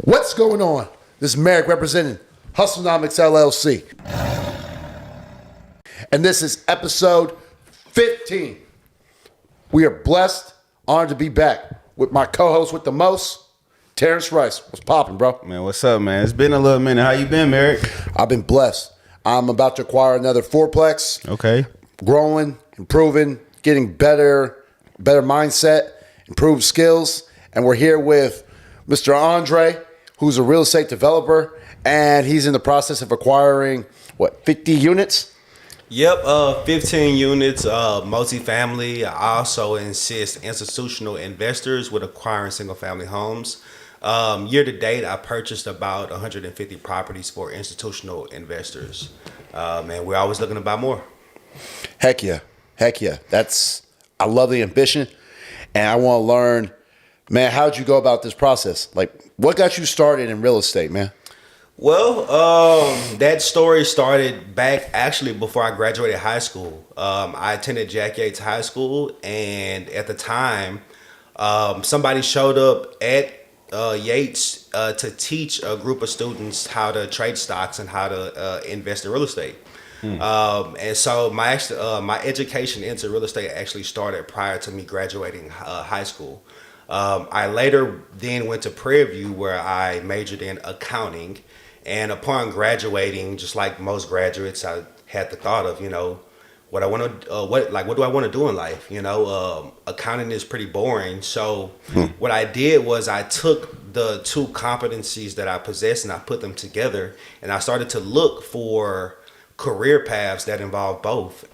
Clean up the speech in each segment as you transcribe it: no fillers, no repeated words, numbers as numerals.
What's going on? This is Marek representing Hustlenomics LLC. And this is episode 15. We are blessed, honored to be back with my co-host with the most, Terrence Rice. What's poppin', bro? Man, what's up, man? It's been a little minute. How you been, Marek? I've been blessed. I'm about to acquire another fourplex. Okay. Growing, improving, getting better mindset, improved skills. And we're here with Mr. Andre, who's a real estate developer, and he's in the process of acquiring, 50 units? Yep, 15 units, multifamily. I also assist institutional investors with acquiring single-family homes. Year to date, I purchased about 150 properties for institutional investors. And we're always looking to buy more. Heck yeah. I love the ambition, and I want to learn, man, how'd you go about this process? Like, what got you started in real estate, man? Well, that story started back actually before I graduated high school. I attended Jack Yates High School, and at the time, somebody showed up at Yates to teach a group of students how to trade stocks and how to invest in real estate. And so my education into real estate actually started prior to me graduating high school. I later then went to Prairie View, where I majored in accounting. And upon graduating, just like most graduates, I had the thought of, what I want to, what do I want to do in life? Accounting is pretty boring. So what I did was I took the two competencies that I possessed and I put them together, and I started to look for career paths that involve both.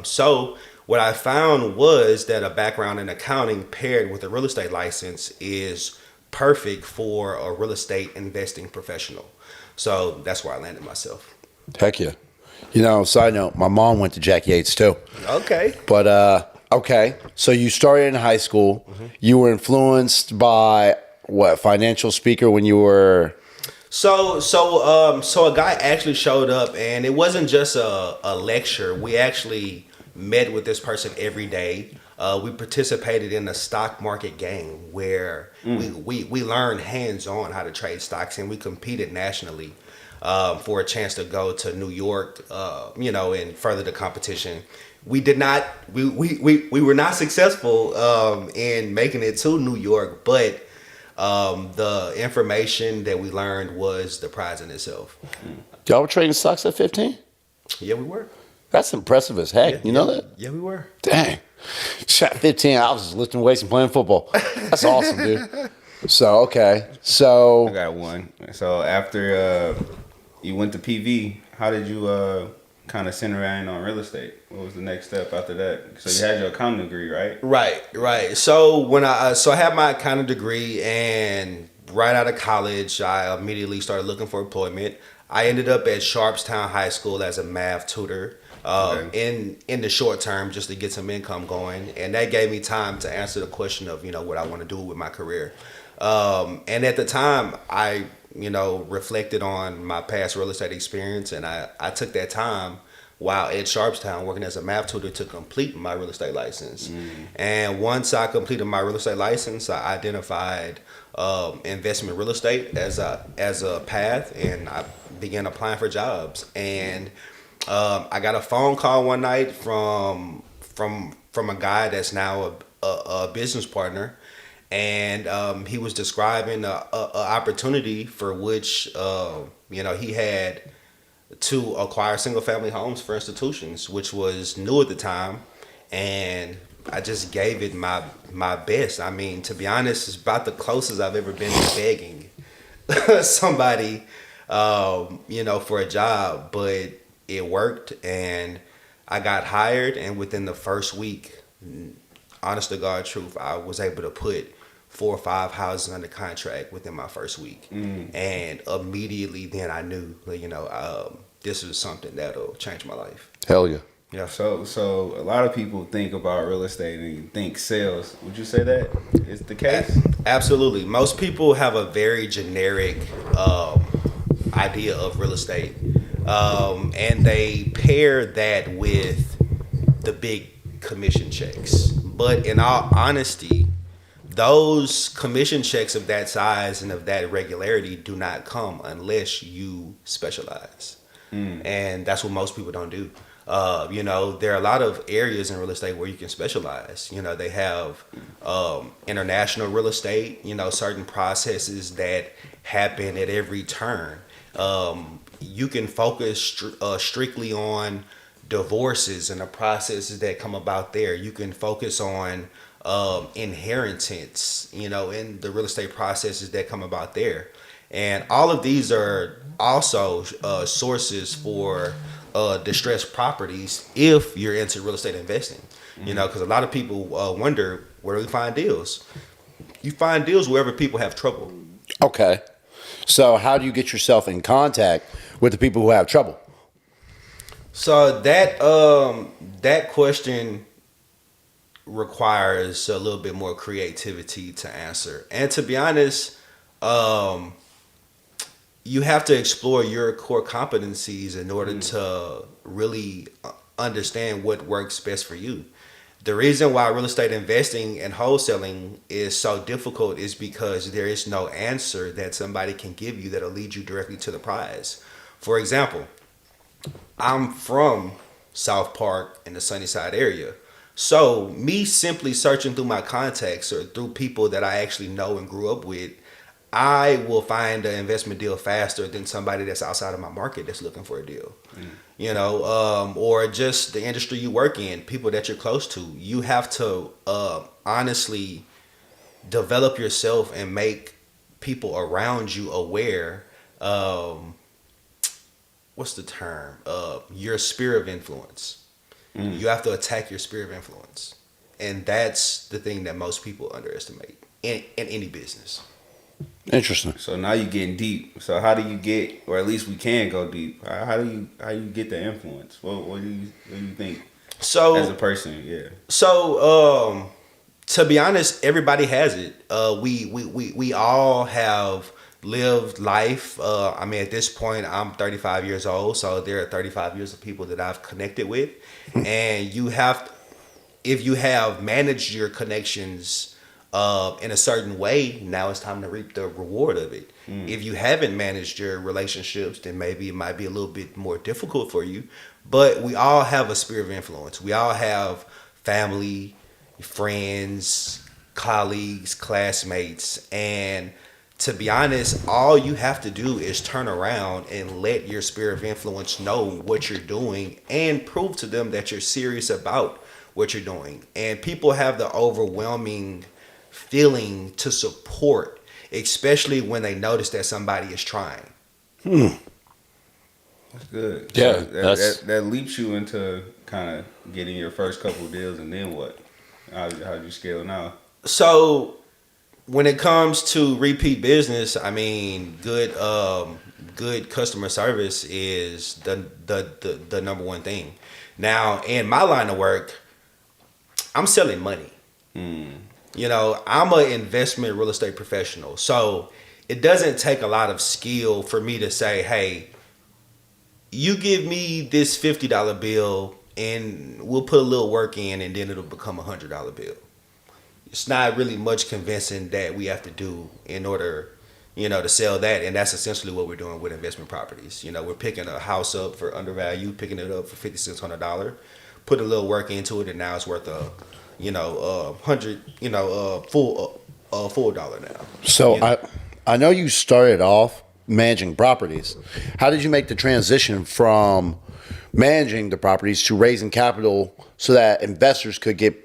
So what I found was that a background in accounting paired with a real estate license is perfect for a real estate investing professional. So that's where I landed myself. Heck yeah. Side note, my mom went to Jack Yates too. Okay. But, okay. So you started in high school. Mm-hmm. You were influenced by financial speaker when you were... So a guy actually showed up, and it wasn't just a lecture. We actually met with this person every day. We participated in a stock market game where we learned hands-on how to trade stocks, and we competed nationally for a chance to go to New York, and further the competition. We did not. We were not successful in making it to New York, but the information that we learned was the prize in itself. Y'all were trading stocks at 15? Yeah, we were. That's impressive as heck. Yeah, you know that? Yeah, we were. Dang. Shot 15, I was just lifting weights and playing football. That's awesome, dude. So, okay. So I got one. So after you went to PV, how did you kind of center in on real estate? What was the next step after that? So you had your accounting degree, right? Right. So when I had my accounting degree, and right out of college, I immediately started looking for employment. I ended up at Sharpstown High School as a math tutor. In the short term, just to get some income going, and that gave me time to answer the question of what I want to do with my career. And at the time, I reflected on my past real estate experience, and I took that time while at Sharpstown working as a math tutor to complete my real estate license. And once I completed my real estate license, I identified investment real estate as a path, and I began applying for jobs. And I got a phone call one night from a guy that's now a business partner, and he was describing a opportunity for which he had to acquire single family homes for institutions, which was new at the time, and I just gave it my best. I mean, to be honest, it's about the closest I've ever been to begging somebody for a job, but it worked, and I got hired, and within the first week, honest to God truth, I was able to put 4 or 5 houses under contract within my first week. And immediately then I knew, this is something that'll change my life. hell yeah. Yeah. So a lot of people think about real estate and think sales. Would you say that is the case? Absolutely. Most people have a very generic idea of real estate. And they pair that with the big commission checks. But in all honesty, those commission checks of that size and of that regularity do not come unless you specialize. And that's what most people don't do. There are a lot of areas in real estate where you can specialize. They have international real estate, certain processes that happen at every turn. You can focus strictly on divorces and the processes that come about there. You can focus on inheritance, in the real estate processes that come about there. And all of these are also sources for distressed properties if you're into real estate investing. Because a lot of people wonder, where do we find deals? You find deals wherever people have trouble. Okay. So how do you get yourself in contact with the people who have trouble? So that question requires a little bit more creativity to answer. And to be honest, you have to explore your core competencies in order to really understand what works best for you. The reason why real estate investing and wholesaling is so difficult is because there is no answer that somebody can give you that'll lead you directly to the prize. For example, I'm from South Park in the Sunnyside area. So me simply searching through my contacts or through people that I actually know and grew up with, I will find an investment deal faster than somebody that's outside of my market that's looking for a deal. Or just the industry you work in, people that you're close to. You have to honestly develop yourself and make people around you aware. What's the term? Your sphere of influence. You have to attack your sphere of influence. And that's the thing that most people underestimate in any business. Interesting. So now you're getting deep. So how do you get, or at least we can go deep? How do you get the influence? What do you think? So as a person, yeah. So to be honest, everybody has it. We all have lived life. At this point, I'm 35 years old, so there are 35 years of people that I've connected with, and if you have managed your connections in a certain way, now it's time to reap the reward of it. If you haven't managed your relationships, then maybe it might be a little bit more difficult for you. But we all have a sphere of influence. We all have family, friends, colleagues, classmates. And to be honest, all you have to do is turn around and let your sphere of influence know what you're doing and prove to them that you're serious about what you're doing. And people have the overwhelming feeling to support, especially when they notice that somebody is trying. That's good. Yeah, so that leaps you into kind of getting your first couple deals, and then what? How do you scale now? So when it comes to repeat business, good customer service is the number one thing. Now, in my line of work, I'm selling money. I'm an investment real estate professional. So it doesn't take a lot of skill for me to say, hey, you give me this $50 bill and we'll put a little work in and then it'll become a $100 bill. It's not really much convincing that we have to do in order, to sell that. And that's essentially what we're doing with investment properties. We're picking a house up for undervalue, picking it up for 50 cents on a dollar, put a little work into it, and now it's worth a full dollar now. So I know you started off managing properties. How did you make the transition from managing the properties to raising capital so that investors could get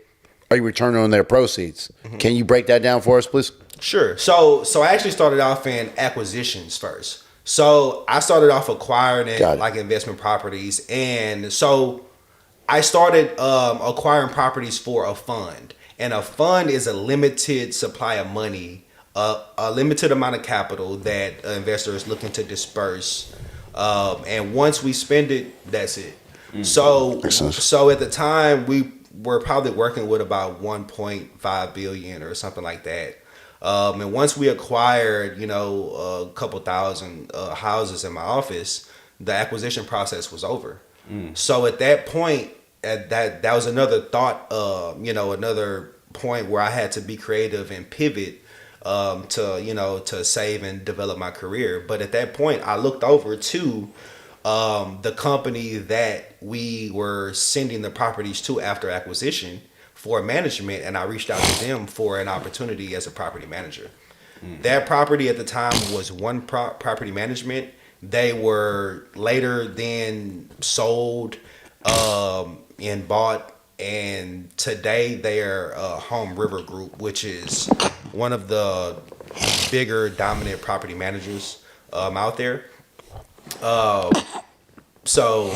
a return on their proceeds? Can you break that down for us, please? Sure. So I actually started off in acquisitions first. So I started off acquiring investment properties, and so I started acquiring properties for a fund. And a fund is a limited supply of money, a limited amount of capital that an investor is looking to disperse. And once we spend it, that's it. So at the time, we were probably working with about 1.5 billion or something like that. And once we acquired, a couple thousand houses in my office, the acquisition process was over. So at that point, that was another thought, another point where I had to be creative and pivot to save and develop my career. But at that point, I looked over to the company that we were sending the properties to after acquisition for management, and I reached out to them for an opportunity as a property manager. That property at the time was one property management. They were later then sold and bought, and today they're Home River Group, which is one of the bigger dominant property managers out there. So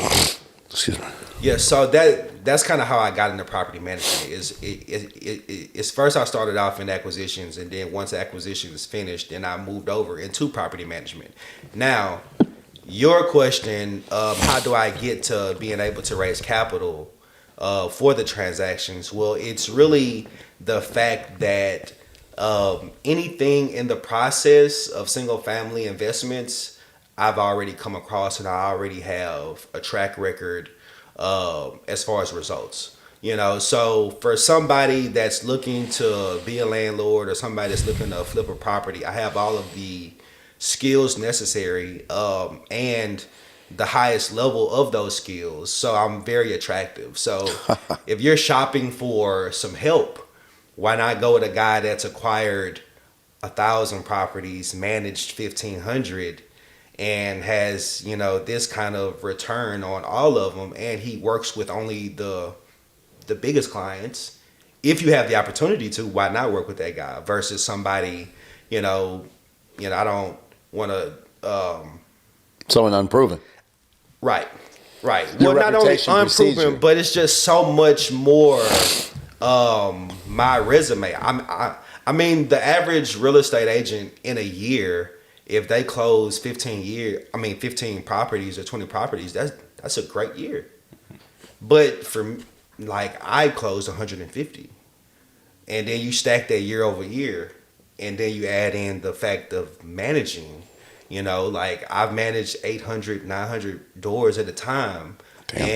Excuse me. yeah, so that's kind of how I got into property management. Is first I started off in acquisitions, and then once acquisition was finished, then I moved over into property management. Now, your question of how do I get to being able to raise capital for the transactions? Well, it's really the fact that anything in the process of single family investments, I've already come across, and I already have a track record as far as results. So for somebody that's looking to be a landlord or somebody that's looking to flip a property, I have all of the skills necessary and the highest level of those skills. So I'm very attractive. So if you're shopping for some help, why not go with a guy that's acquired 1,000 properties, managed 1,500, and has this kind of return on all of them, and he works with only the biggest clients. If you have the opportunity to, why not work with that guy versus somebody I don't want to Someone unproven. right Your well, not only reputation precedes unproven, you. but it's just so much more my resume. I mean the average real estate agent in a year, if they close 15 properties or 20 properties, that's a great year. But for I closed 150, and then you stack that year over year, and then you add in the fact of managing. I've managed 800, 900 doors at a time. Damn.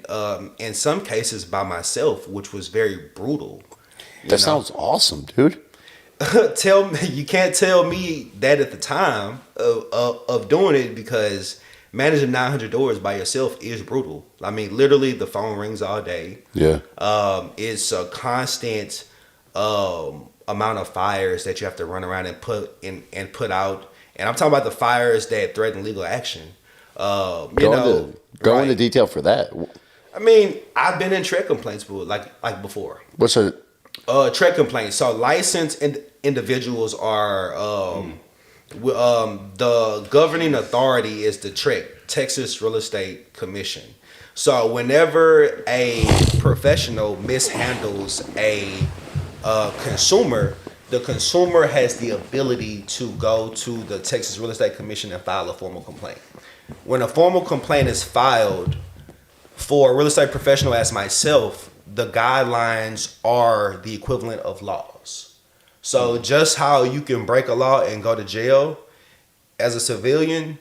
And in some cases by myself, which was very brutal. That sounds awesome, dude. You can't tell me that at the time of doing it, because managing 900 doors by yourself is brutal. I mean, literally the phone rings all day. Yeah. It's a constant amount of fires that you have to run around and put out. And I'm talking about the fires that threaten legal action. Go into detail for that. I mean, I've been in tread complaints before. What's a Tread complaints. So licensed individuals are the governing authority is the Texas Real Estate Commission. So whenever a professional mishandles a consumer, the consumer has the ability to go to the Texas Real Estate Commission and file a formal complaint. When a formal complaint is filed for a real estate professional as myself, the guidelines are the equivalent of laws. So just how you can break a law and go to jail as a civilian,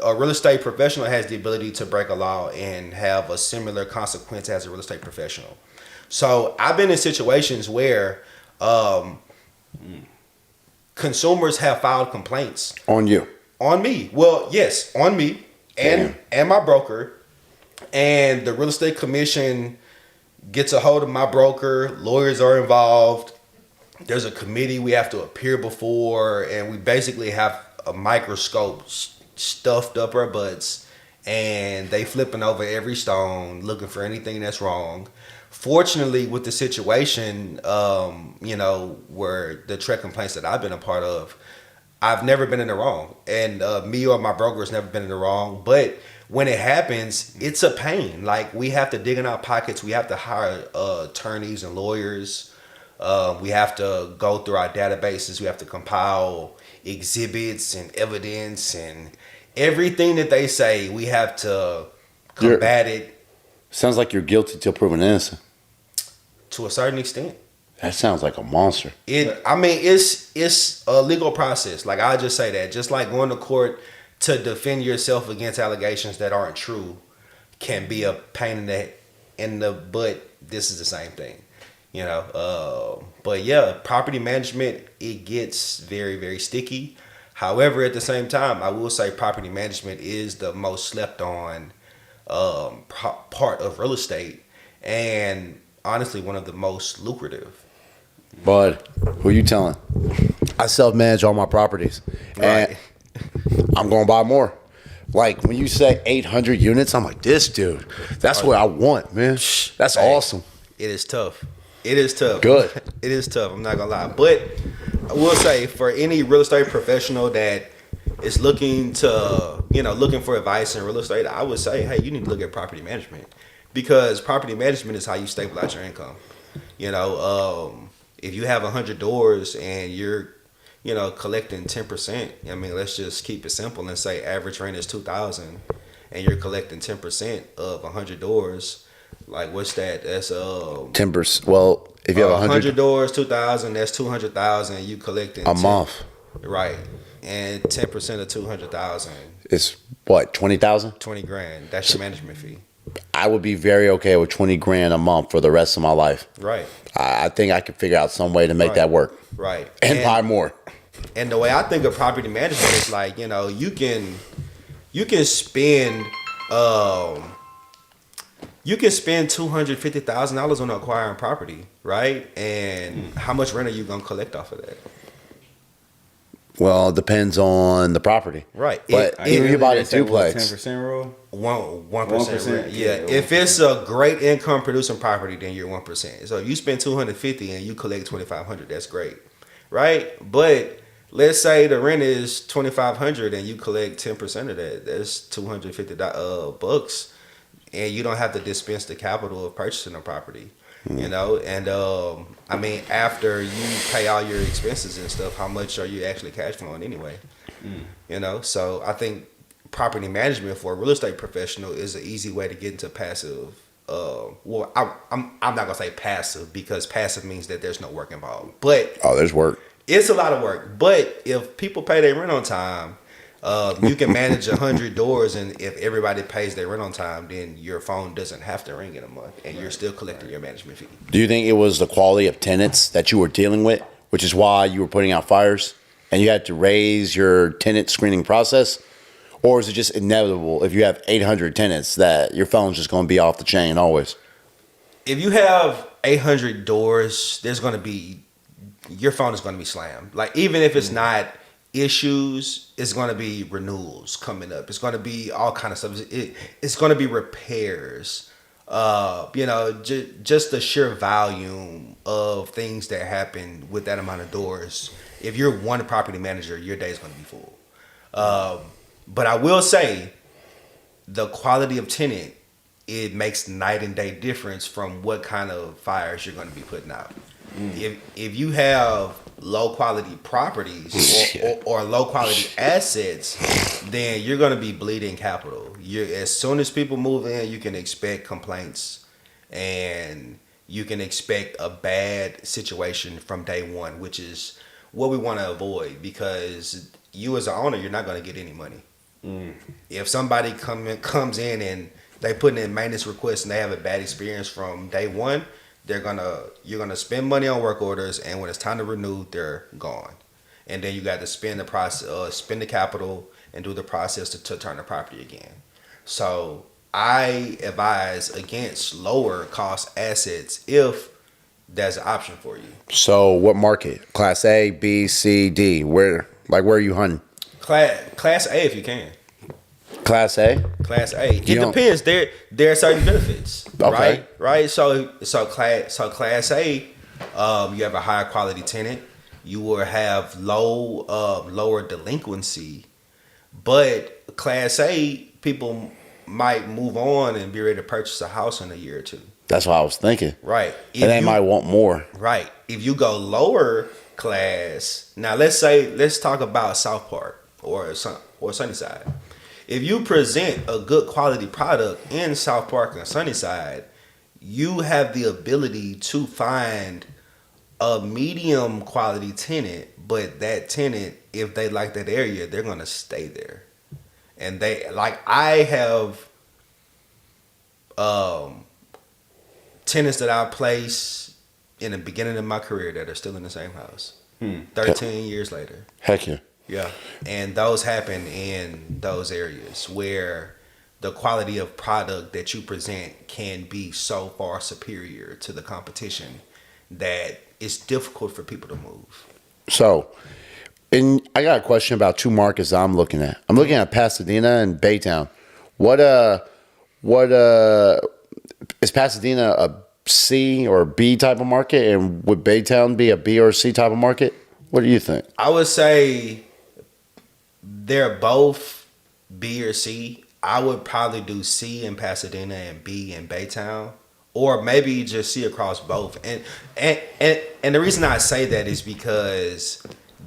a real estate professional has the ability to break a law and have a similar consequence as a real estate professional. So I've been in situations where consumers have filed complaints on you? on me. Well, yes, on me and my broker, and the real estate commission gets a hold of my broker. Lawyers are involved. There's a committee we have to appear before, and we basically have a microscope stuffed up our butts, and they flipping over every stone looking for anything that's wrong. Fortunately, with the situation, where the tread complaints that I've been a part of, I've never been in the wrong, and me or my broker has never been in the wrong. But when it happens, it's a pain. Like, we have to dig in our pockets. We have to hire attorneys and lawyers. We have to go through our databases. We have to compile exhibits and evidence, and everything that they say, we have to combat it. Sounds like you're guilty till proven innocent. To a certain extent. That sounds like a monster. It's a legal process. Like, I just say that. Just like going to court to defend yourself against allegations that aren't true can be a pain in the butt. This is the same thing. But yeah, property management, it gets very, very sticky. However, at the same time, I will say property management is the most slept on part of real estate, and honestly, one of the most lucrative. Bud, who you telling? I self-manage all my properties. Right. And I'm going to buy more. Like, when you say 800 units, I'm like, this dude, that's what I want, man. That's Hey, awesome. It is tough. It is tough. Good. It is tough. I'm not gonna lie, but I will say for any real estate professional that is looking for advice in real estate, I would say, hey, you need to look at property management, because property management is how you stabilize your income. If you have 100 doors and you're collecting 10%, I mean, let's just keep it simple and say average rent is 2,000, and you're collecting 10% of 100 doors. Like, what's that? That's Timbers. Well, if you have 100 doors, 2,000. That's 200,000. You collecting a month, right? And 10% of 200,000, it's what, 20,000? 20 grand. That's your management fee. I would be very okay with 20 grand a month for the rest of my life. Right. I think I could figure out some way to make that work. Right. And buy more. And the way I think of property management is like, you can spend $250,000 on acquiring property, right? And how much rent are you gonna collect off of that? Well, it depends on the property. Right. But even if you buy a duplex. 10% rule? 1%. 1%? Rent. Yeah. Yeah. If it's a great income producing property, then you're 1%. So if you spend $250 and you collect $2,500, that's great, right? But let's say the rent is $2,500 and you collect 10% of that. That's $250 bucks, and you don't have to dispense the capital of purchasing a property. And I mean, after you pay all your expenses and stuff, how much are you actually cash flowing anyway? So I think property management for a real estate professional is an easy way to get into passive. I'm not gonna say passive, because passive means that there's no work involved, but There's work. it's a lot of work. But if people pay their rent on time, you can manage 100 doors, and if everybody pays their rent on time, then your phone doesn't have to ring in a month, and you're still collecting your management fee. Do you think it was the quality of tenants that you were dealing with, which is why you were putting out fires and you had to raise your tenant screening process? Or is it just inevitable if you have 800 tenants that your phone's just going to be off the chain always? If you have 800 doors, your phone is going to be slammed. Like, even if it's not issues, it's going to be renewals coming up. It's going to be all kind of stuff. It's going to be repairs. Just the sheer volume of things that happen with that amount of doors. If you're one property manager, your day is going to be full. But I will say, the quality of tenant, it makes night and day difference from what kind of fires you're going to be putting out. If you have low quality properties or low quality assets, then you're going to be bleeding capital. As soon as people move in, you can expect complaints, and you can expect a bad situation from day one, which is what we want to avoid, because you as an owner, you're not going to get any money. If somebody comes in and they put in maintenance requests and they have a bad experience from day one, you're gonna spend money on work orders, and when it's time to renew, they're gone. And then you got to spend the capital and do the process to turn the property again. So I advise against lower cost assets if that's an option for you. So what market? Class A, B, C, D? Where are you hunting? Class A if you can. Class A? Class A. It depends. There are certain benefits. Okay. Right. So class A, you have a higher quality tenant. You will have lower delinquency. But Class A, people might move on and be ready to purchase a house in a year or two. That's what I was thinking. Right. And they might want more. Right. If you go lower class, now let's talk about South Park or Sunnyside. If you present a good quality product in South Park and Sunnyside, you have the ability to find a medium quality tenant, but that tenant, if they like that area, they're going to stay there. And I have tenants that I place in the beginning of my career that are still in the same house. 13 years later. Heck yeah. Yeah. And those happen in those areas where the quality of product that you present can be so far superior to the competition that it's difficult for people to move. So, I got a question about two markets I'm looking at. I'm looking at Pasadena and Baytown. What is Pasadena a C or B type of market, and would Baytown be a B or C type of market? What do you think? I would say they're both B or C. I would probably do C in Pasadena and B in Baytown, or maybe just C across both. And the reason I say that is because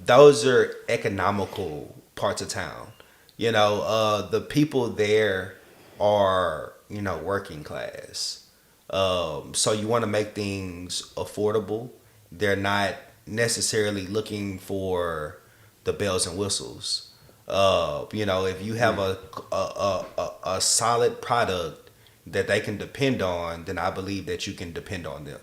those are economical parts of town. You know, the people there are, you know, working class. So you want to make things affordable. They're not necessarily looking for the bells and whistles. You know, if you have a solid product that they can depend on, then I believe that you can depend on them.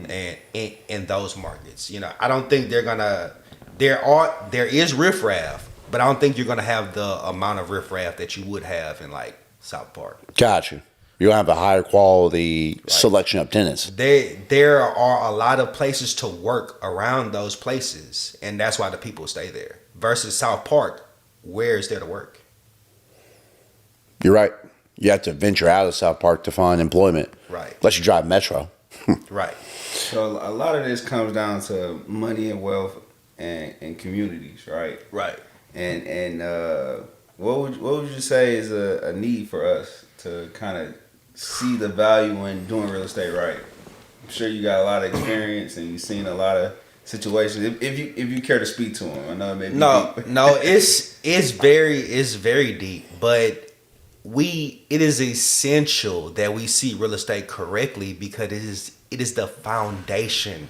And in those markets, you know, I don't think they're gonna. There is riffraff, but I don't think you're gonna have the amount of riffraff that you would have in like South Park. Gotcha. You have a higher quality selection of tenants. There are a lot of places to work around those places, and that's why the people stay there. Versus South Park, where is there to work? You're right. You have to venture out of South Park to find employment. Right. Unless you drive Metro. Right. So a lot of this comes down to money and wealth and communities, right? Right. And what would you say is a need for us to kind of see the value in doing real estate right? I'm sure you got a lot of experience and you've seen a lot of situations. If you care to speak to them, I know it may be deep. No, it's very deep, but it is essential that we see real estate correctly because it is the foundation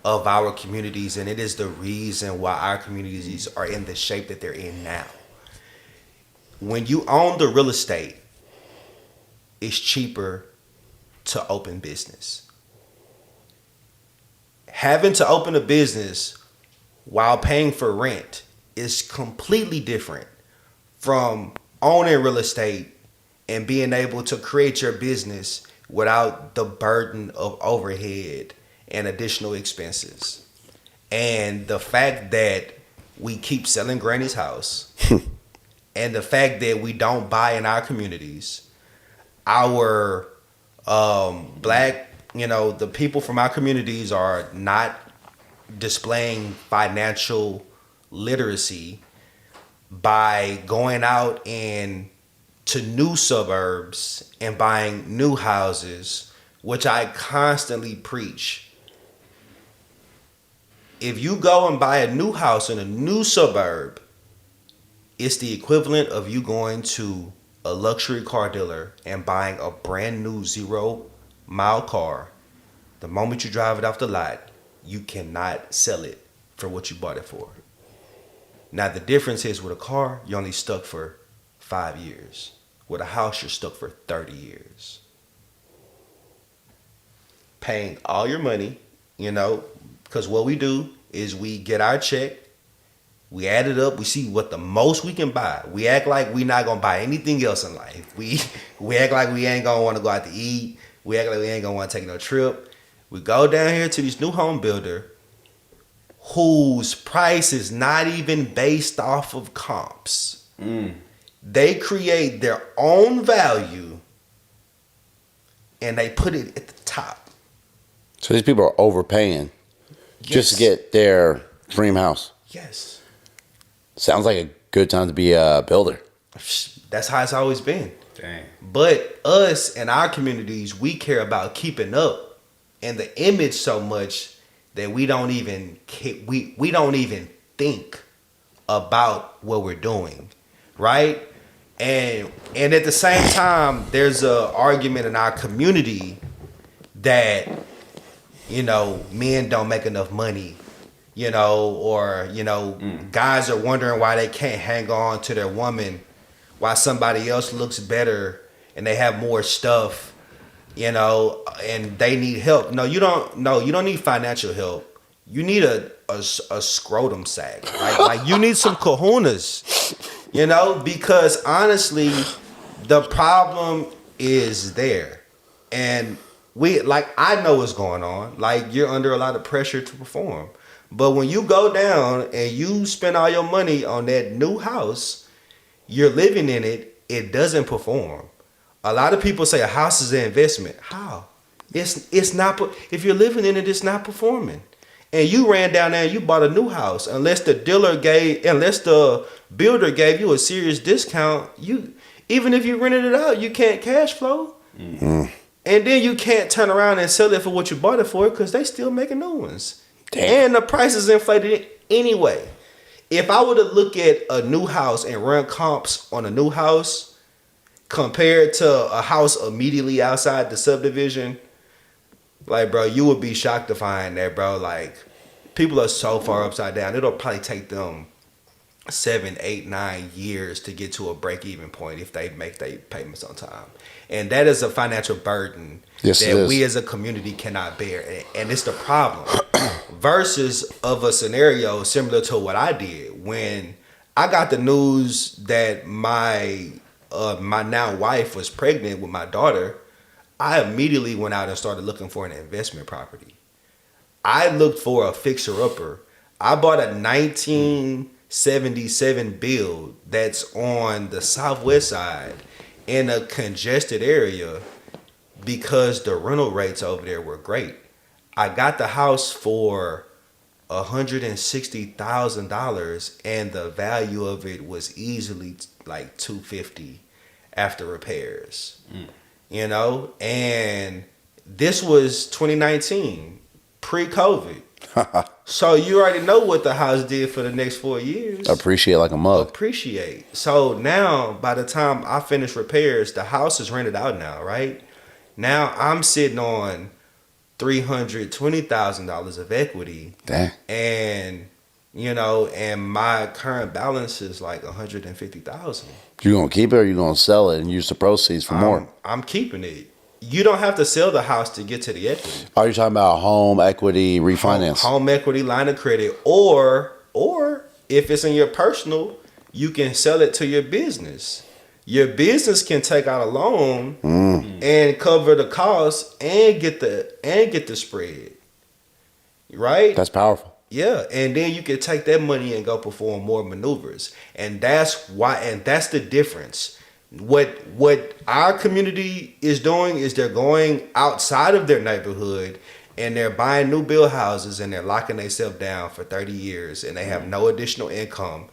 of our communities, and it is the reason why our communities are in the shape that they're in now. When you own the real estate, it's cheaper to open business. Having to open a business while paying for rent is completely different from owning real estate and being able to create your business without the burden of overhead and additional expenses. And the fact that we keep selling Granny's house and the fact that we don't buy in our communities, our black, you know, the people from our communities are not displaying financial literacy by going out and to new suburbs and buying new houses, which I constantly preach. If you go and buy a new house in a new suburb, it's the equivalent of you going to a luxury car dealer and buying a brand new 0-mile car. The moment you drive it off the lot, you cannot sell it for what you bought it for. Now, the difference is with a car, you're only stuck for 5 years. With a house, you're stuck for 30 years. Paying all your money, you know, because what we do is we get our check, we add it up, we see what the most we can buy. We act like we're not going to buy anything else in life. We act like we ain't going to want to go out to eat. We act like we ain't going to want to take no trip. We go down here to this new home builder whose price is not even based off of comps. They create their own value and they put it at the top. So these people are overpaying just to get their dream house. Yes. Sounds like a good time to be a builder. That's how it's always been. Dang. But us and our communities, we care about keeping up and the image so much that we don't even think about what we're doing, right? And at the same time, there's a argument in our community that, you know, men don't make enough money, you know, or, you know, guys are wondering why they can't hang on to their woman while somebody else looks better and they have more stuff, you know, and they need help. No, you don't. No, you don't need financial help. You need a scrotum sack. Like you need some kahunas, you know, because honestly, the problem is there, and I know what's going on. Like you're under a lot of pressure to perform, but when you go down and you spend all your money on that new house, you're living in it. It doesn't perform. A lot of people say a house is an investment. How? It's not. If you're living in it, it's not performing. And you ran down there and you bought a new house. Unless the builder gave you a serious discount, even if you rented it out, you can't cash flow. Mm-hmm. And then you can't turn around and sell it for what you bought it for because they still making new ones. Damn. And the price is inflated anyway. If I were to look at a new house and run comps on a new house compared to a house immediately outside the subdivision, like, bro, you would be shocked to find that, bro, like, people are so far upside down. It'll probably take them 7, 8, 9 years to get to a break-even point if they make their payments on time. And that is a financial burden that we as a community cannot bear. And it's the problem. Versus of a scenario similar to what I did. When I got the news that my now wife was pregnant with my daughter, I immediately went out and started looking for an investment property. I looked for a fixer-upper. I bought a 1977 build that's on the southwest side in a congested area because the rental rates over there were great. I got the house for $160,000 and the value of it was easily like $250 after repairs. You know, and this was 2019, pre-COVID. So you already know what the house did for the next 4 years. Appreciate like a mug. Appreciate. So now, by the time I finish repairs, the house is rented out now, right? Now I'm sitting on $320,000 of equity. Damn. And, you know, and my current balance is like $150,000. You gonna keep it or you gonna sell it and use the proceeds for more? I'm keeping it. You don't have to sell the house to get to the equity. Are you talking about home equity refinance? Home equity line of credit, or if it's in your personal, you can sell it to your business. Your business can take out a loan and cover the cost and get the spread. Right? That's powerful. Yeah, and then you can take that money and go perform more maneuvers. And that's the difference. What our community is doing is they're going outside of their neighborhood and they're buying new build houses and they're locking themselves down for 30 years and they have no additional income.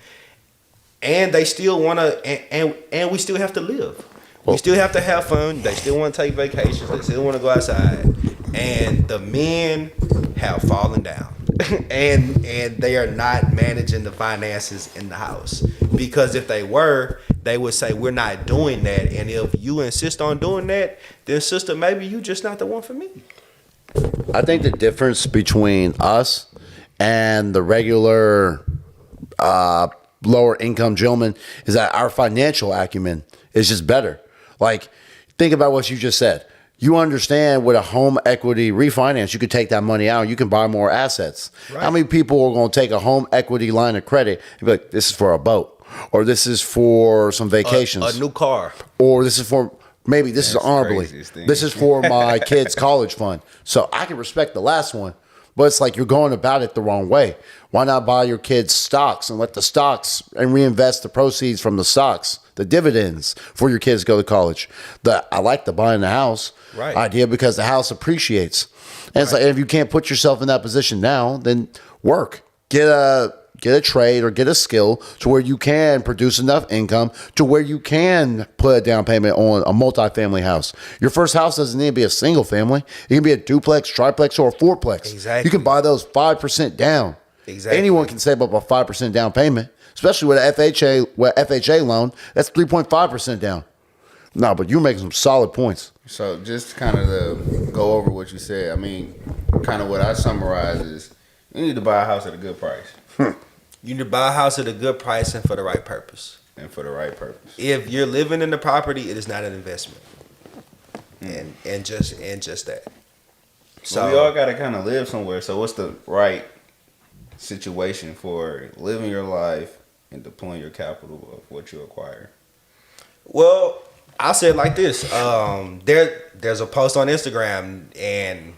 And they still want to, and we still have to live. We still have to have fun. They still want to take vacations. They still want to go outside. And the men have fallen down. and they are not managing the finances in the house. Because if they were, they would say, we're not doing that. And if you insist on doing that, then sister, maybe you just not the one for me. I think the difference between us and the regular lower income gentleman is that our financial acumen is just better. Like, think about what you just said. You understand with a home equity refinance, you could take that money out. You can buy more assets. Right. How many people are going to take a home equity line of credit and be like, this is for a boat, or this is for some vacations, a new car, or this is for maybe this is honorably, this is for my kid's college fund. So I can respect the last one, but it's like you're going about it the wrong way. Why not buy your kids stocks and let the stocks and reinvest the proceeds from the stocks, the dividends for your kids to go to college? I like the buying the house idea because the house appreciates. And it's like, if you can't put yourself in that position now, then work. Get a trade or get a skill to where you can produce enough income to where you can put a down payment on a multifamily house. Your first house doesn't need to be a single family. It can be a duplex, triplex, or a fourplex. Exactly. You can buy those 5% down. Exactly. Anyone can save up a 5% down payment, especially with an FHA loan. That's 3.5% down. No, but you're making some solid points. So just kind of to go over what you said, I mean, kind of what I summarize is you need to buy a house at a good price. You need to buy a house at a good price and for the right purpose. And for the right purpose. If you're living in the property, it is not an investment. and just that. So we all got to kind of live somewhere. So what's the right situation for living your life and deploying your capital of what you acquire? Well, I'll say it like this. There's a post on Instagram and,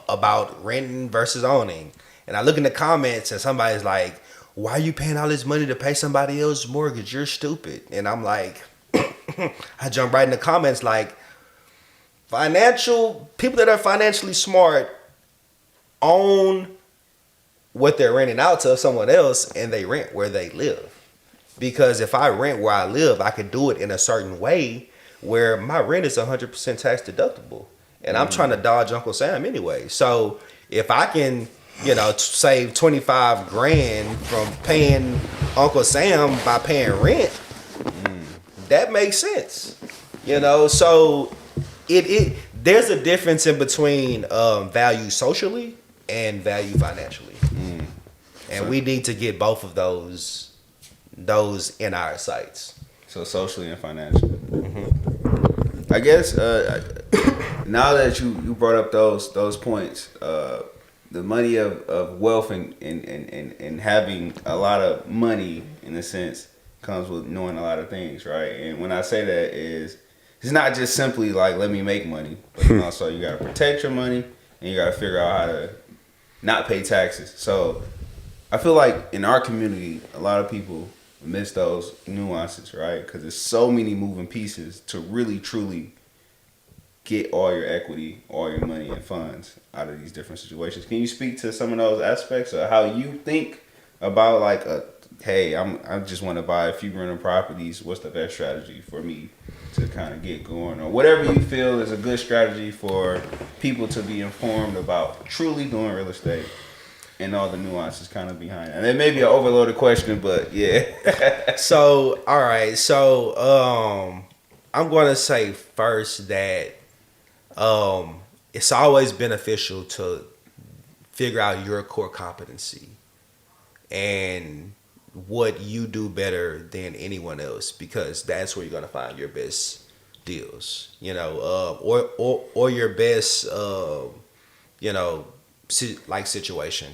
about renting versus owning. And I look in the comments and somebody's like, why are you paying all this money to pay somebody else's mortgage? You're stupid. And I'm like, I jump right in the comments like, people that are financially smart own what they're renting out to someone else and they rent where they live. Because if I rent where I live, I can do it in a certain way where my rent is 100% tax deductible. And I'm trying to dodge Uncle Sam anyway. So if I can, save 25 grand from paying Uncle Sam by paying rent, that makes sense. So there's a difference in between value socially and value financially. And we need to get both of those in our sights. So socially and financially. I guess now that you brought up those points, the money of wealth and having a lot of money in a sense comes with knowing a lot of things, right? And when I say that is, it's not just simply like let me make money, but also you gotta protect your money and you gotta figure out how to not pay taxes. So I feel like in our community, a lot of people miss those nuances, right? Because there's so many moving pieces to really truly get all your equity, all your money and funds out of these different situations. Can you speak to some of those aspects of how you think about like hey, I just want to buy a few rental properties. What's the best strategy for me to kind of get going, or whatever you feel is a good strategy for people to be informed about truly doing real estate and all the nuances kind of behind it. And it may be an overloaded question, but yeah. So, all right. So, I'm going to say first that it's always beneficial to figure out your core competency and what you do better than anyone else, because that's where you're going to find your best deals, or your best, situation.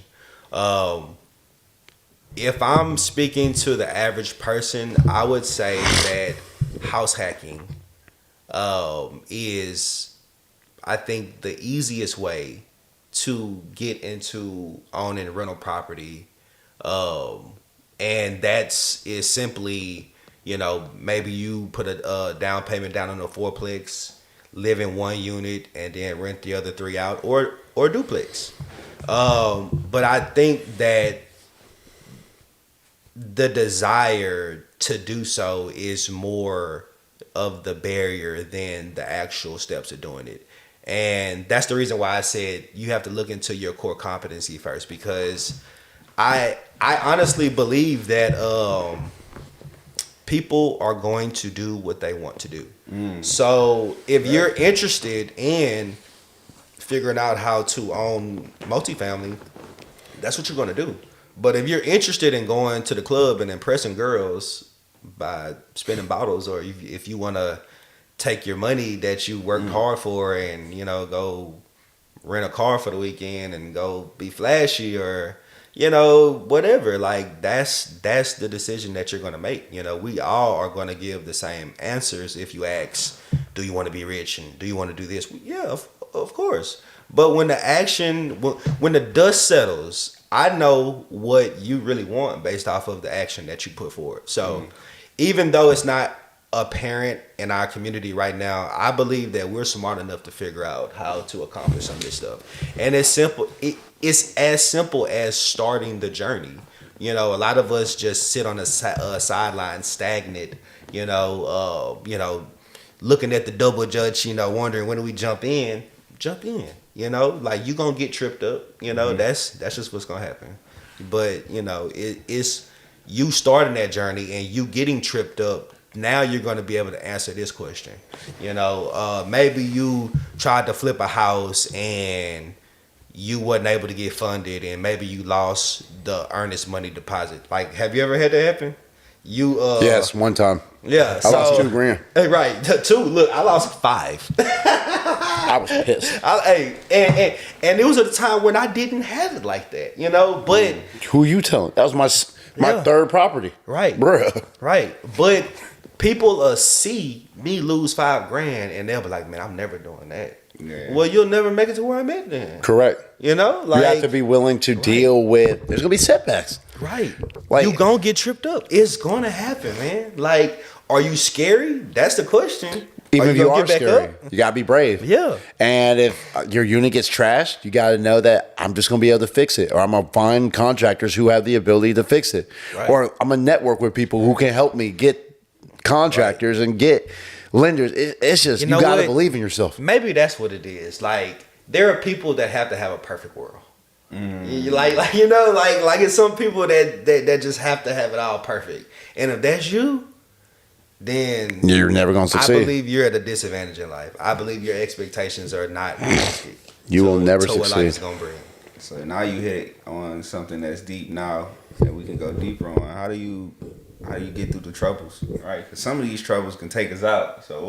If I'm speaking to the average person, I would say that house hacking is, I think, the easiest way to get into owning rental property. And is simply, maybe you put a down payment down on a fourplex, live in one unit, and then rent the other three out, or duplex. But I think that the desire to do so is more of the barrier than the actual steps of doing it. And that's the reason why I said you have to look into your core competency first, because I honestly believe that people are going to do what they want to do. So if you're interested in figuring out how to own multifamily, that's what you're going to do. But if you're interested in going to the club and impressing girls by spending bottles, or if you want to take your money that you worked hard for and, go rent a car for the weekend and go be flashy, or whatever, like that's the decision that you're going to make. We all are going to give the same answers. If you ask, do you want to be rich and do you want to do this? Yeah, of course. But when the dust settles, I know what you really want based off of the action that you put forward. So even though it's not apparent in our community right now, I believe that we're smart enough to figure out how to accomplish some of this stuff. And it's simple. It's as simple as starting the journey. A lot of us just sit on the sideline stagnant, looking at the double judge, wondering when do we jump in. Like you're going to get tripped up, that's just what's going to happen. But, it's you starting that journey and you getting tripped up. Now you're going to be able to answer this question. Maybe you tried to flip a house and you wasn't able to get funded, and maybe you lost the earnest money deposit. Like, have you ever had that happen? Yes, one time. Yeah, I lost $2,000. Hey, right, 2. Look, I lost 5. I was pissed. And it was at a time when I didn't have it like that, But Who you telling? That was my third property. Right, Bruh. right. But people see me lose $5,000 and they'll be like, "Man, I'm never doing that." Yeah. Well, you'll never make it to where I'm at then. Correct. Like you have to be willing to deal with. There's gonna be setbacks. right. Like- You gonna get tripped up. It's gonna happen, man. Like, are you scary? That's the question. Even if you gonna are get back scary, up? you gotta be brave. Yeah. And if your unit gets trashed, you gotta know that I'm just gonna be able to fix it, or I'm gonna find contractors who have the ability to fix it, Right. or I'm gonna network with people who can help me get contractors and get lenders. It's just you, know gotta what? believe in yourself. Maybe that's what it is. Like, there are people that have to have a perfect world. Like it's some people that just have to have it all perfect. And if that's you, then You're never gonna I succeed. believe you're at a disadvantage in life. I believe your expectations are not realistic. You will never to what life succeed. is gonna bring. So now you hit on something that's deep now that we can go deeper on. How do you get through the troubles, right? Because some of these troubles can take us out. So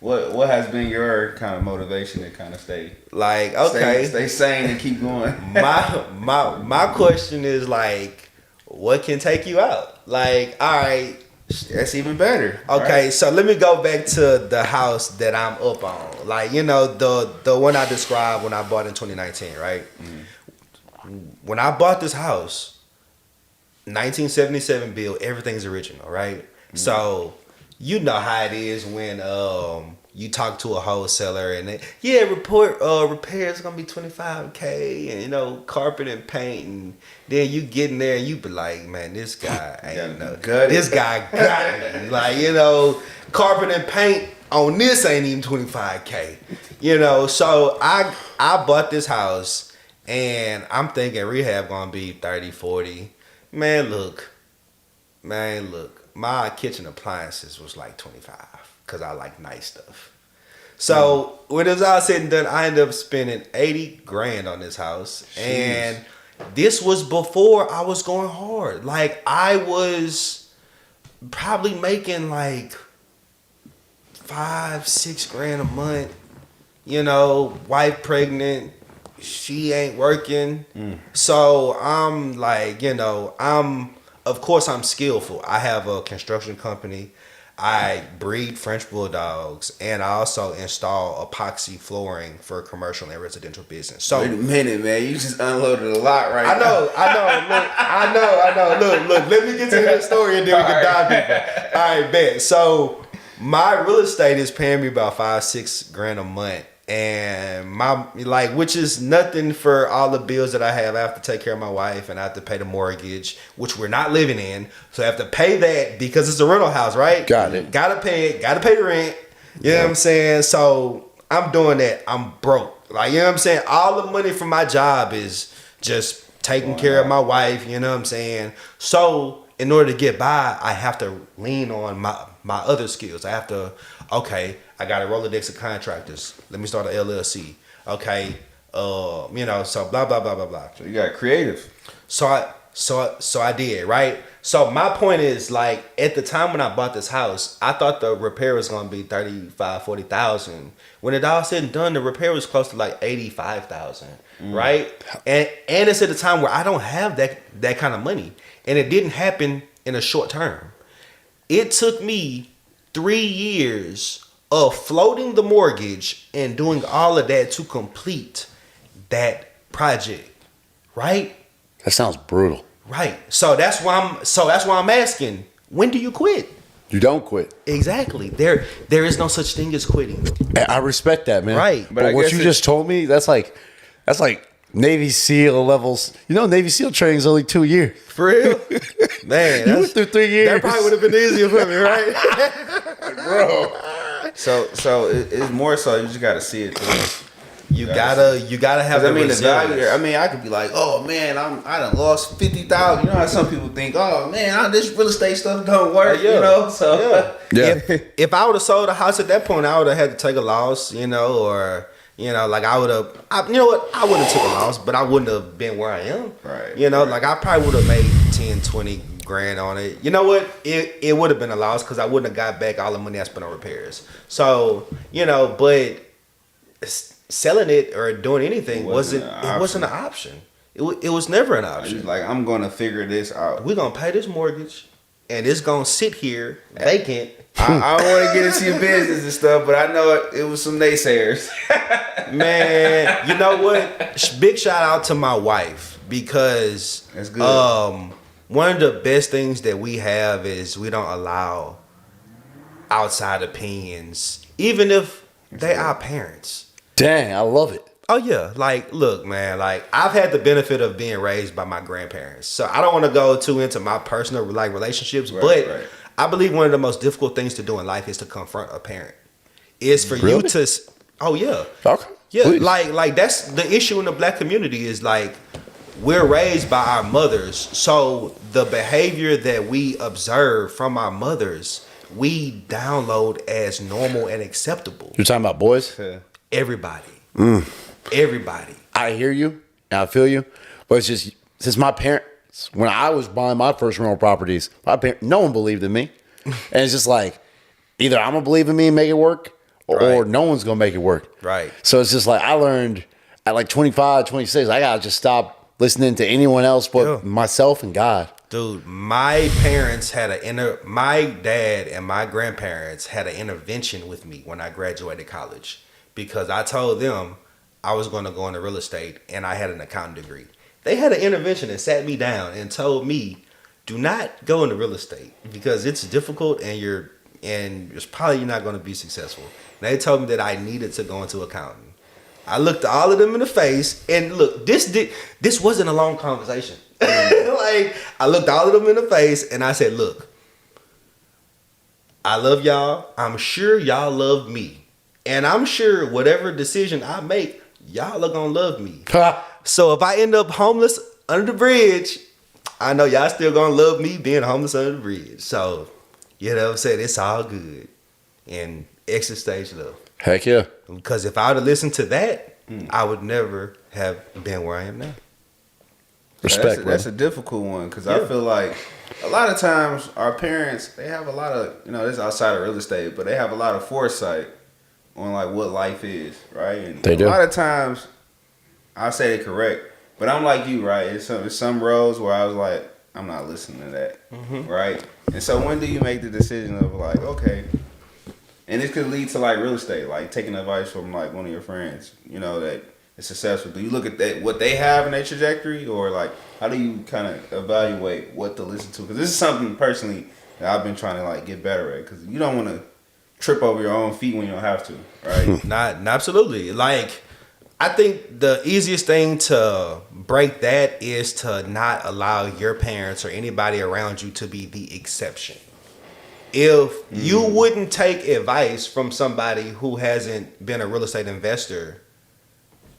what has been your kind of motivation to kind of stay sane and keep going? My question is, like, what can take you out? Like, all right. That's even better. Okay, right? so let me go back to the house that I'm up on. Like, the one I described when I bought in 2019, right? When I bought this house, 1977 build, everything's original, right? So, you know how it is when you talk to a wholesaler and they, repairs gonna be $25K and carpet and paint, and then you get in there and you be like, man, this guy ain't this guy got me. Like, carpet and paint on this ain't even $25K. So I bought this house and I'm thinking rehab gonna be 30, 40. Man, look, my kitchen appliances was like 25 because I like nice stuff. So when it was all said and done, I ended up spending $80,000 on this house. Jeez. And this was before I was going hard. Like, I was probably making like $5-6 a month. Wife pregnant, she ain't working. So I'm like, of course I'm skillful. I have a construction company. I breed French bulldogs, and I also install epoxy flooring for commercial and residential business. So wait a minute, man, you just unloaded a lot right now. I know. Look, let me get to the story and then we can dive deeper. All right, bet. So my real estate is paying me about $5-6 a month. And which is nothing for all the bills that I have. I have to take care of my wife and I have to pay the mortgage, which we're not living in. So I have to pay that because it's a rental house, right? Got it. Gotta pay it. Gotta pay the rent. You know what I'm saying? So I'm doing that. I'm broke. Like, you know what I'm saying? All the money from my job is just taking care of my wife. You know what I'm saying? So in order to get by, I have to lean on my other skills. I have to, I got a Rolodex of contractors. Let me start an LLC. Okay. So blah, blah, blah, blah, blah. So you got creative. So I did, right? So my point is, like, at the time when I bought this house, I thought the repair was going to be $35,000-$40,000. When it all said and done, the repair was close to like $85,000, right? And it's at a time where I don't have that kind of money. And it didn't happen in a short term. It took me 3 years of floating the mortgage and doing all of that to complete that project, right? That sounds brutal. Right. So that's why I'm asking, when do you quit? You don't quit. Exactly. There is no such thing as quitting. I respect that, man. Right. But what you just told me, that's like Navy SEAL levels. Navy SEAL training is only 2 years. For real? Man, you went through 3 years. That probably would have been easier for me, right? Bro. So it's more so you just gotta see it through. You gotta have the resilience. The value there. I could be like, oh man, I done lost 50,000. You know how some people think, oh man, this real estate stuff don't work. So if I would have sold a house at that point, I would have had to take a loss. Like I would have. I would have took a loss, but I wouldn't have been where I am. Right. Like I probably would have made 10, 20 grand on it. You know what? It would have been a loss because I wouldn't have got back all the money I spent on repairs. So, but selling it or doing anything wasn't an option. It was never an option. He's like, I'm gonna figure this out. We're gonna pay this mortgage, and it's gonna sit here vacant. I don't want to get into your business and stuff, but I know it was some naysayers. Man, you know what? Big shout out to my wife because That's good. One of the best things that we have is we don't allow outside opinions, even if they are parents. Dang, I love it. Oh yeah, like look, man, like I've had the benefit of being raised by my grandparents, so I don't want to go too into my personal relationships, but I believe one of the most difficult things to do in life is to confront a parent. Is for you to, oh yeah, Okay. yeah, Please. like that's the issue in the black community is like we're raised by our mothers, so the behavior that we observe from our mothers, we download as normal and acceptable. You're talking about boys? Everybody. Everybody. I hear you and I feel you, but it's just since my parents, when I was buying my first rental properties, no one believed in me, and it's just like either I'm gonna believe in me and make it work, or no one's gonna make it work. Right. So it's just like I learned at like 25, 26, I gotta just stop listening to anyone else but myself and God. Dude, my parents had my dad and my grandparents had an intervention with me when I graduated college because I told them I was going to go into real estate and I had an accounting degree. They had an intervention and sat me down and told me, do not go into real estate because it's difficult and it's probably not going to be successful. And they told me that I needed to go into accounting. I looked all of them in the face and look, this wasn't a long conversation. Like I looked all of them in the face and I said, look, I love y'all. I'm sure y'all love me. And I'm sure whatever decision I make, y'all are gonna love me. So if I end up homeless under the bridge, I know y'all still gonna love me being homeless under the bridge. So, you know what I'm saying? It's all good. And exit stage love. Heck yeah. Because if I would have listened to that, I would never have been where I am now. Respect, that's a difficult one because I feel like a lot of times our parents, they have a lot of, this is outside of real estate, but they have a lot of foresight on like what life is, right? And they do. A lot of times, I say they're correct, but I'm like you, right? It's some roles where I was like, I'm not listening to that, right? And so when do you make the decision of like, okay, and this could lead to like real estate, like taking advice from like one of your friends, that is successful. Do you look at that what they have in their trajectory, or like how do you kind of evaluate what to listen to? Because this is something personally that I've been trying to like get better at. Because you don't want to trip over your own feet when you don't have to, right? Not absolutely. Like I think the easiest thing to break that is to not allow your parents or anybody around you to be the exception. If you wouldn't take advice from somebody who hasn't been a real estate investor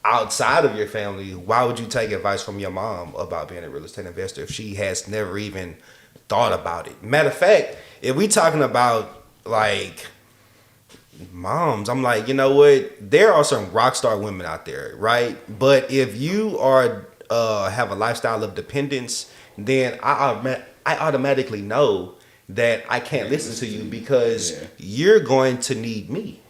outside of your family, why would you take advice from your mom about being a real estate investor if she has never even thought about it? Matter of fact, if we talking about like moms, I'm like, you know what? There are some rock star women out there, right? But if you are have a lifestyle of dependence, then I automatically know that I can't listen to you because you're going to need me.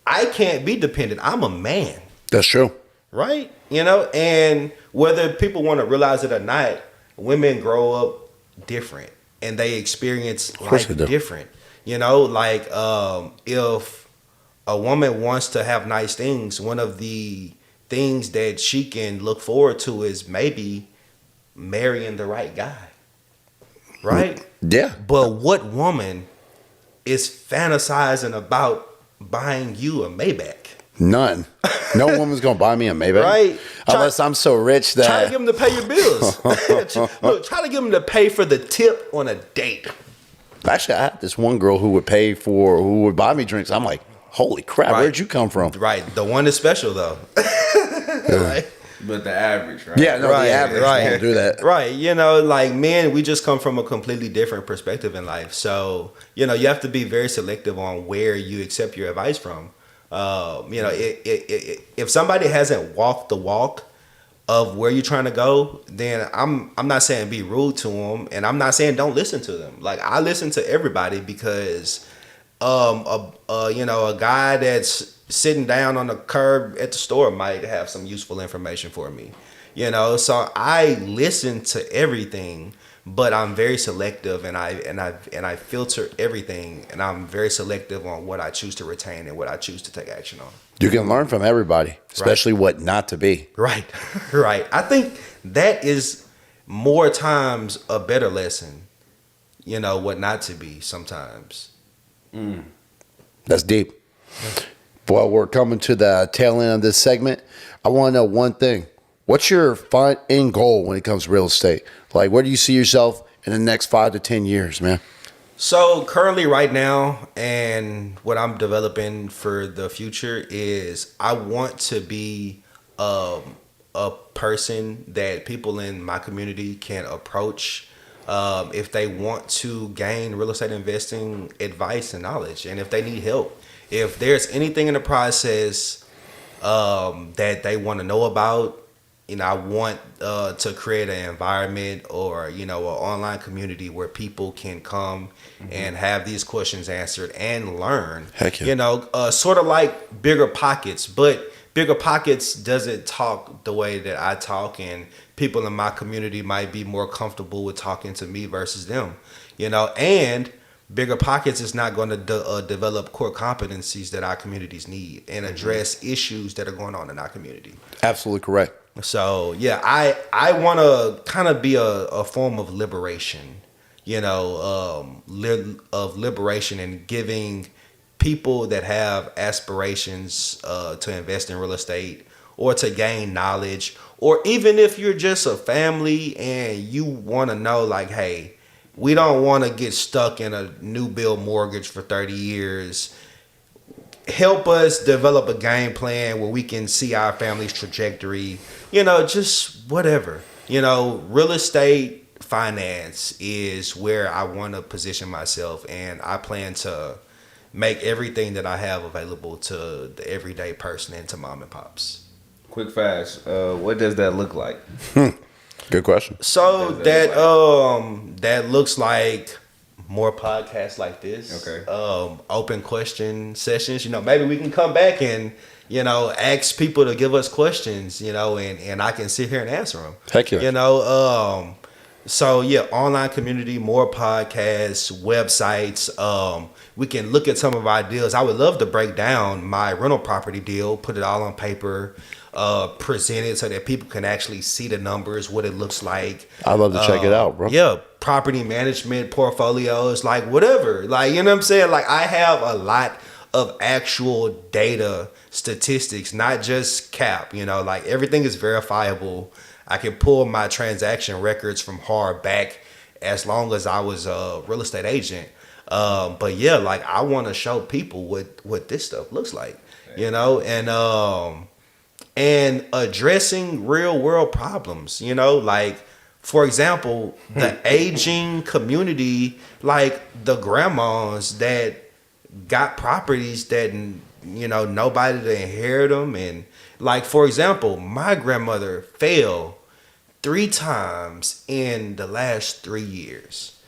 I can't be dependent. I'm a man. That's true. Right? And whether people want to realize it or not, women grow up different and they experience life different. Like if a woman wants to have nice things, one of the things that she can look forward to is maybe marrying the right guy. Right? Yeah. But what woman is fantasizing about buying you a Maybach? None. No woman's gonna buy me a Maybach, right? Unless I'm so rich that try to get them to pay your bills. Look, try to get them to pay for the tip on a date. Actually, I had this one girl who would buy me drinks. I'm like, holy crap, where'd you come from? Right, the one is special though. Right. But the average, right? Yeah, no, the average won't do that. Right, like men, we just come from a completely different perspective in life. So, you have to be very selective on where you accept your advice from. If somebody hasn't walked the walk of where you're trying to go, then I'm not saying be rude to them, and I'm not saying don't listen to them. Like, I listen to everybody because a guy that's sitting down on the curb at the store might have some useful information for me. So I listen to everything, but I'm very selective, and I filter everything, and I'm very selective on what I choose to retain and what I choose to take action on. You can learn from everybody, especially what not to be. Right. Right. I think that is more times a better lesson, what not to be sometimes. That's deep. Well, we're coming to the tail end of this segment. I want to know one thing. What's your end goal when it comes to real estate? Like, where do you see yourself in the next 5 to 10 years, man? So currently right now, and what I'm developing for the future is I want to be a person that people in my community can approach if they want to gain real estate investing advice and knowledge, and if they need help. If there's anything in the process that they want to know about, I want to create an environment or, an online community where people can come and have these questions answered and learn. Heck yeah. Sort of like Bigger Pockets, but Bigger Pockets doesn't talk the way that I talk, and people in my community might be more comfortable with talking to me versus them, and Bigger Pockets is not going to develop core competencies that our communities need and address issues that are going on in our community. Absolutely correct. So, yeah, I want to kind of be a form of liberation, of liberation and giving people that have aspirations to invest in real estate or to gain knowledge, or even if you're just a family and you want to know, like, hey, we don't want to get stuck in a new build mortgage for 30 years. Help us develop a game plan where we can see our family's trajectory, just whatever. Real estate finance is where I want to position myself, and I plan to make everything that I have available to the everyday person and to mom and pops. Quick fast, what does that look like? Good question. So that looks like more podcasts like this. Okay. Open question sessions. Maybe we can come back and ask people to give us questions. And I can sit here and answer them. Heck yeah. So yeah, online community, more podcasts, websites. We can look at some of our deals. I would love to break down my rental property deal, put it all on paper, present it so that people can actually see the numbers, what it looks like. I'd love to check it out, bro. Yeah, property management, portfolios, like whatever. Like, you know what I'm saying? Like, I have a lot of actual data, statistics, not just cap, like everything is verifiable. I can pull my transaction records from hard back as long as I was a real estate agent. But yeah, like I want to show people what this stuff looks like, and addressing real world problems, like, for example, the aging community, like the grandmas that got properties that, nobody to inherit them. And like, for example, my grandmother fell 3 times in the last 3 years.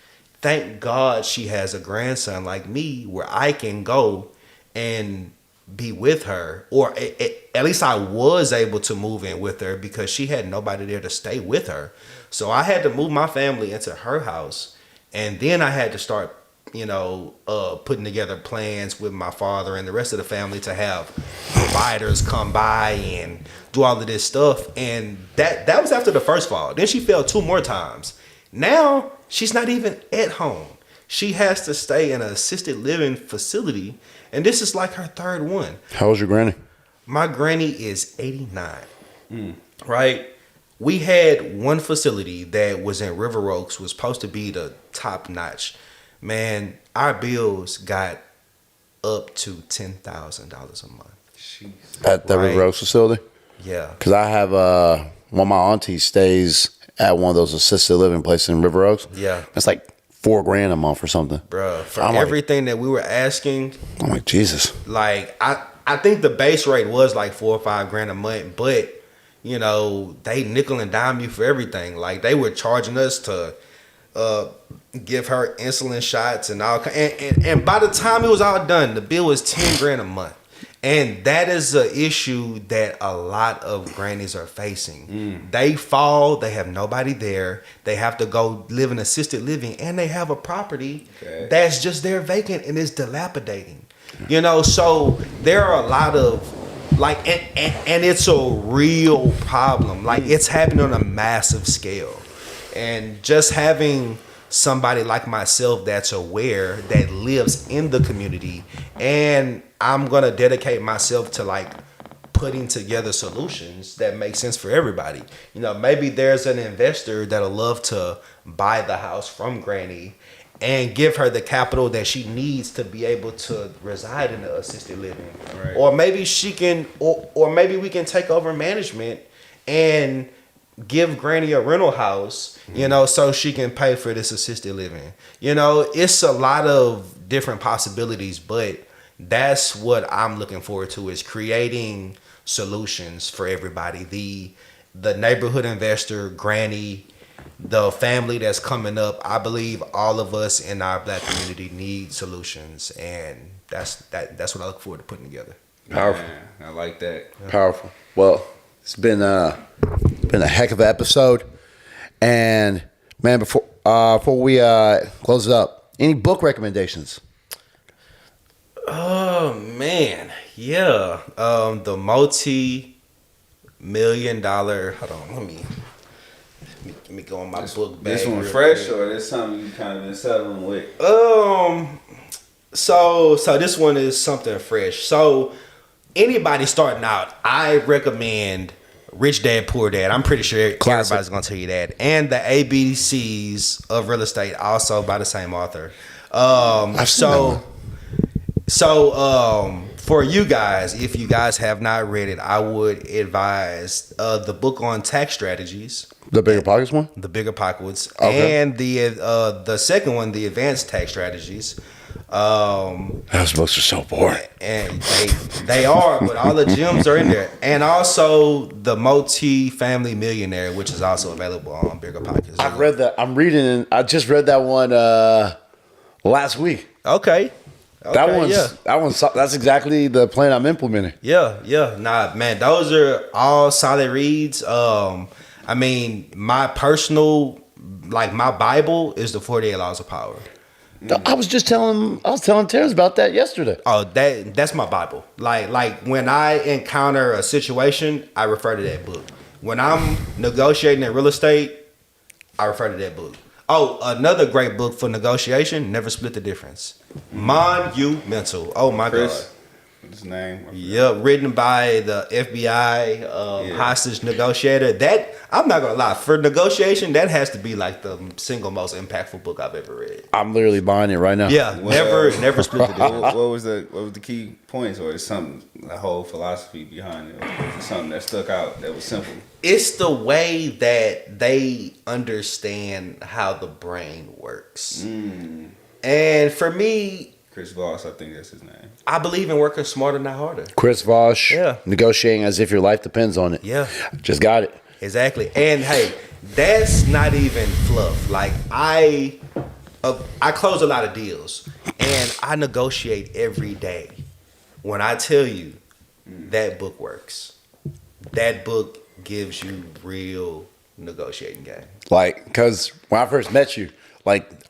Thank God she has a grandson like me where I can go and be with her, or at least I was able to move in with her because she had nobody there to stay with her. So I had to move my family into her house, and then I had to start, putting together plans with my father and the rest of the family to have providers come by and do all of this stuff. And that was after the first fall. Then she fell 2 more times. Now she's not even at home. She has to stay in an assisted living facility, and this is like her 3rd one. How old's your granny? My granny is 89. Right? We had one facility that was in River Oaks, was supposed to be the top notch. Man, our bills got up to $10,000 a month. Jeez. At the River Oaks facility? Yeah. Because I have one of my aunties stays at one of those assisted living places in River Oaks. Yeah. It's like $4,000 a month or something. Bruh, for I'm everything that we were asking, I'm like, Jesus. like I think the base rate was like $4 or $5 a month, but they nickel and dime you for everything. Like they were charging us to give her insulin shots and all. And by the time it was all done, the bill was $10,000 a month. And that is an issue that a lot of grannies are facing. They fall, they have nobody there. They have to go live in assisted living, and they have a property that's just there vacant and is dilapidating. So there are a lot of and it's a real problem. Like it's happening on a massive scale. And just having somebody like myself that's aware, that lives in the community, and I'm gonna dedicate myself to like putting together solutions that make sense for everybody. Maybe there's an investor that'll love to buy the house from Granny and give her the capital that she needs to be able to reside in the assisted living. Right. Or maybe she can, or maybe we can take over management and give Granny a rental house, so she can pay for this assisted living. It's a lot of different possibilities, but that's what I'm looking forward to, is creating solutions for everybody. The neighborhood investor, Granny, the family that's coming up. I believe all of us in our Black community need solutions, and that's what I look forward to putting together. Powerful. Man, I like that. Powerful. Well, it's been a heck of an episode, and man, before we close it up, any book recommendations? Oh man, yeah. The multi-million-dollar. Hold on, let me go on my book bag. This one fresh, or this something you kind of been settling with? So this one is something fresh. So anybody starting out, I recommend Rich Dad Poor Dad. I'm pretty sure everybody's gonna tell you that. And the ABCs of Real Estate, also by the same author. So for you guys, if you guys have not read it, I would advise the book on tax strategies. The Bigger Pockets one? The Bigger Pockets. Okay. And the second one, the Advanced Tax Strategies. Those books are so boring. And they are, but all the gems are in there. And also the Multi-Family Millionaire, which is also available on Bigger Pockets. I've read that. I just read that one last week. Okay. That's exactly the plan I'm implementing. Yeah. Nah, man, those are all solid reads. My personal, my Bible is the 48 Laws of Power. I was telling Terrence about that yesterday. Oh, that's my Bible. Like when I encounter a situation, I refer to that book. When I'm negotiating in real estate, I refer to that book. Oh, another great book for negotiation, Never Split the Difference. Monumental. Oh my God. What's his name? Yeah, written by the FBI hostage negotiator. That, I'm not gonna lie, for negotiation, that has to be like the single most impactful book I've ever read. I'm literally buying it right now. Yeah, never split the difference. What was the key points, or is something, the whole philosophy behind it? Or was it something that stuck out that was simple? It's the way that they understand how the brain works. And for me, Chris Voss, I think that's his name. I believe in working smarter, not harder. Chris Voss, Yeah. negotiating as if your life depends on it. Yeah. Just got it. Exactly. And hey, that's not even fluff. Like I close a lot of deals, and I negotiate every day. When I tell you that book works, that book gives you real negotiating game. Because when I first met you,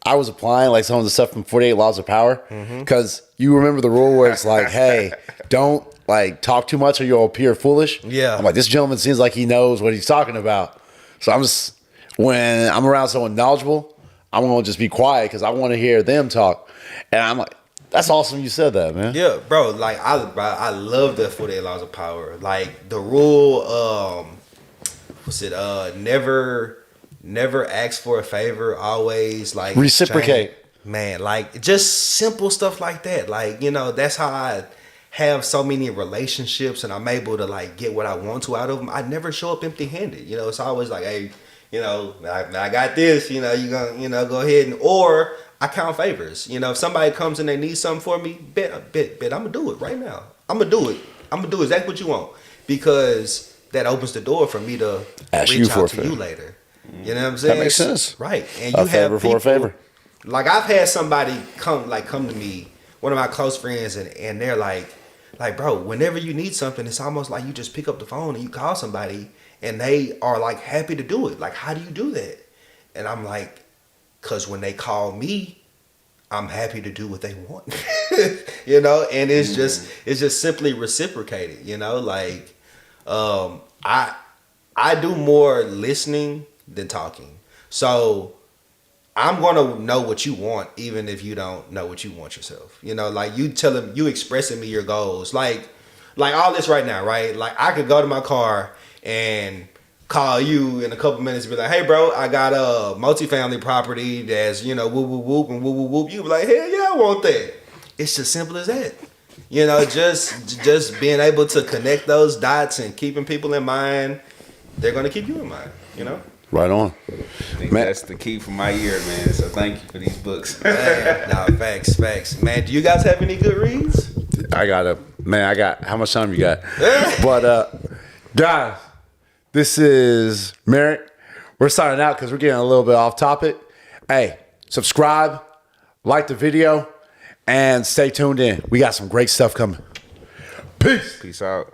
I was applying some of the stuff from 48 Laws of Power, because you remember the rule where it's hey, don't talk too much or you'll appear foolish. Yeah. I'm this gentleman seems like he knows what he's talking about. So when I'm around someone knowledgeable, I'm going to just be quiet because I want to hear them talk. And I'm that's awesome you said that, man. Yeah, bro. I love the 48 Laws of Power. The rule, never ask for a favor, always reciprocate. Man, just simple stuff like that. That's how I have so many relationships, and I'm able to get what I want to out of them. I never show up empty-handed. It's always hey, I got this, you gonna, go ahead or I count favors. If somebody comes and they need something for me, bet I'm gonna do it right now. I'm gonna do it. I'm gonna do exactly what you want, because that opens the door for me to Ask reach you for out a to favor. you later. You know what I'm saying? That makes sense. Right. And A you favor have for people, a favor. Like I've had somebody come to me, one of my close friends, and they're like, bro, whenever you need something, it's almost like you just pick up the phone and you call somebody and they are like happy to do it. Like, how do you do that? And I'm like, cause when they call me, I'm happy to do what they want. You know, and it's just simply reciprocated, you know, like I do more listening than talking. So I'm gonna know what you want, even if you don't know what you want yourself. You know, like you expressing me your goals, like all this right now, right? Like I could go to my car and call you in a couple minutes and be like, hey bro, I got a multifamily property that's, you know, whoop whoop whoop and whoop whoop whoop. You be like, hell yeah, I want that. It's just simple as that. You know, just being able to connect those dots and keeping people in mind, they're gonna keep you in mind, you know? Right on. I think that's the key for my year, man. So thank you for these books. Man, nah, facts. Man, do you guys have any good reads? I got how much time you got? But guys, this is Marek. We're signing out because we're getting a little bit off topic. Hey, subscribe, like the video, and stay tuned in. We got some great stuff coming. Peace. Peace out.